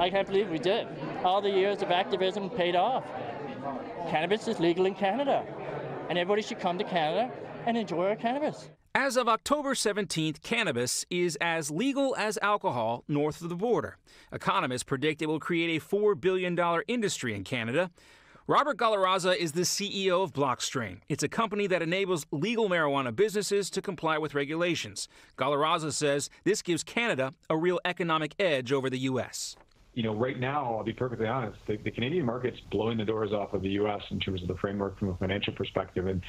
I can't believe we did. All the years of activism paid off. Cannabis is legal in Canada, and everybody should come to Canada and enjoy our cannabis. As of October 17th, cannabis is as legal as alcohol north of the border. Economists predict it will create a $4 billion industry in Canada. Robert Galarraza is the CEO of Blockstrain. It's a company that enables legal marijuana businesses to comply with regulations. Galarraza says this gives Canada a real economic edge over the U.S. You know, right now, I'll be perfectly honest, the Canadian market's blowing the doors off of the U.S. in terms of the framework from a financial perspective. And,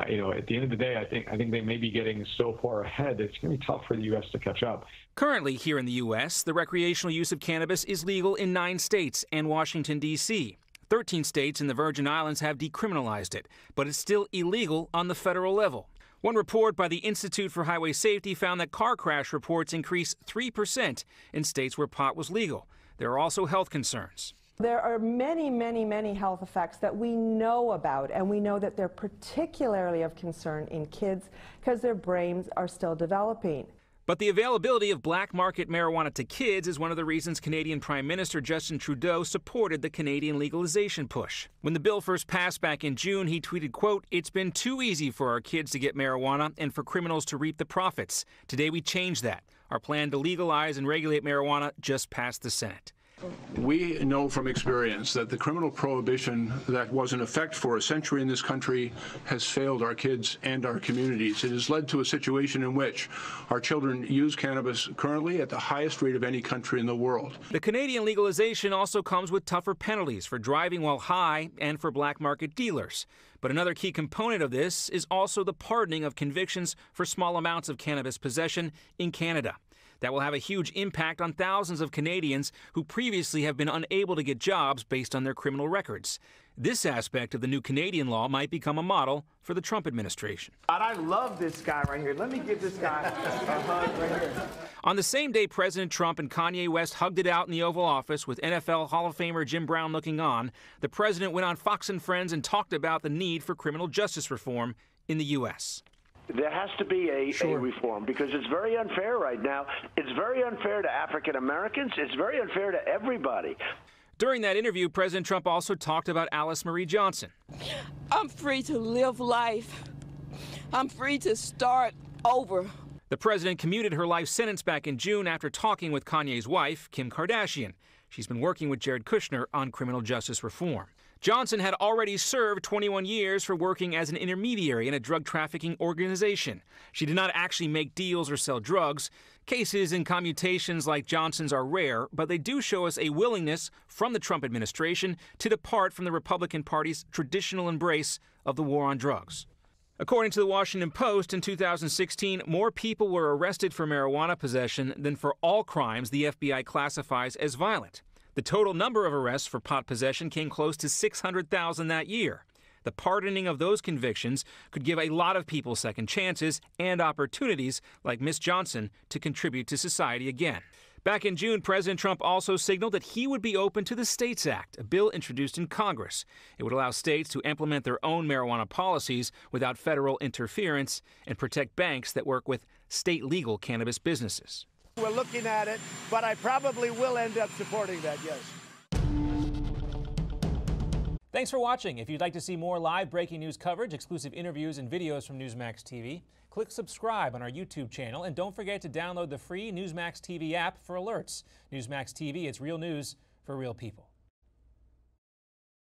you know, at the end of the day, I think they may be getting so far ahead that it's going to be tough for the U.S. to catch up. Currently, here in the U.S., the recreational use of cannabis is legal in 9 states and Washington, D.C. 13 states in the Virgin Islands have decriminalized it, but it's still illegal on the federal level. One report by the Institute for Highway Safety found that car crash reports increased 3% in states where pot was legal. There are also health concerns. There are many, many, many health effects that we know about, and we know that they're particularly of concern in kids because their brains are still developing. But the availability of black market marijuana to kids is one of the reasons Canadian Prime Minister Justin Trudeau supported the Canadian legalization push. When the bill first passed back in June, he tweeted, quote, "It's been too easy for our kids to get marijuana and for criminals to reap the profits. Today we changed that. Our plan to legalize and regulate marijuana just passed the Senate." We know from experience that the criminal prohibition that was in effect for a century in this country has failed our kids and our communities. It has led to a situation in which our children use cannabis currently at the highest rate of any country in the world. The Canadian legalization also comes with tougher penalties for driving while high and for black market dealers. But another key component of this is also the pardoning of convictions for small amounts of cannabis possession in Canada. That will have a huge impact on thousands of Canadians who previously have been unable to get jobs based on their criminal records. This aspect of the new Canadian law might become a model for the Trump administration. I love this guy right here. Let me give this guy a hug right here. On the same day President Trump and Kanye West hugged it out in the Oval Office with NFL Hall of Famer Jim Brown looking on, the president went on Fox and Friends and talked about the need for criminal justice reform in the U.S. There has to be a reform because it's very unfair right now. It's very unfair to African Americans. It's very unfair to everybody. During that interview, President Trump also talked about Alice Marie Johnson. I'm free to live life. I'm free to start over. The president commuted her life sentence back in June after talking with Kanye's wife, Kim Kardashian. She's been working with Jared Kushner on criminal justice reform. Johnson had already served 21 years for working as an intermediary in a drug trafficking organization. She did not actually make deals or sell drugs. Cases and commutations like Johnson's are rare, but they do show us a willingness from the Trump administration to depart from the Republican Party's traditional embrace of the war on drugs. According to the Washington Post, in 2016, more people were arrested for marijuana possession than for all crimes the FBI classifies as violent. The total number of arrests for pot possession came close to 600,000 that year. The pardoning of those convictions could give a lot of people second chances and opportunities, like Miss Johnson, to contribute to society again. Back in June, President Trump also signaled that he would be open to the STATES Act, a bill introduced in Congress. It would allow states to implement their own marijuana policies without federal interference and protect banks that work with state legal cannabis businesses. We're looking at it, but I probably will end up supporting that, yes. Thanks for watching. If you'd like to see more live breaking news coverage, exclusive interviews, and videos from Newsmax TV, click subscribe on our YouTube channel, and don't forget to download the free Newsmax TV app for alerts. Newsmax TV, it's real news for real people.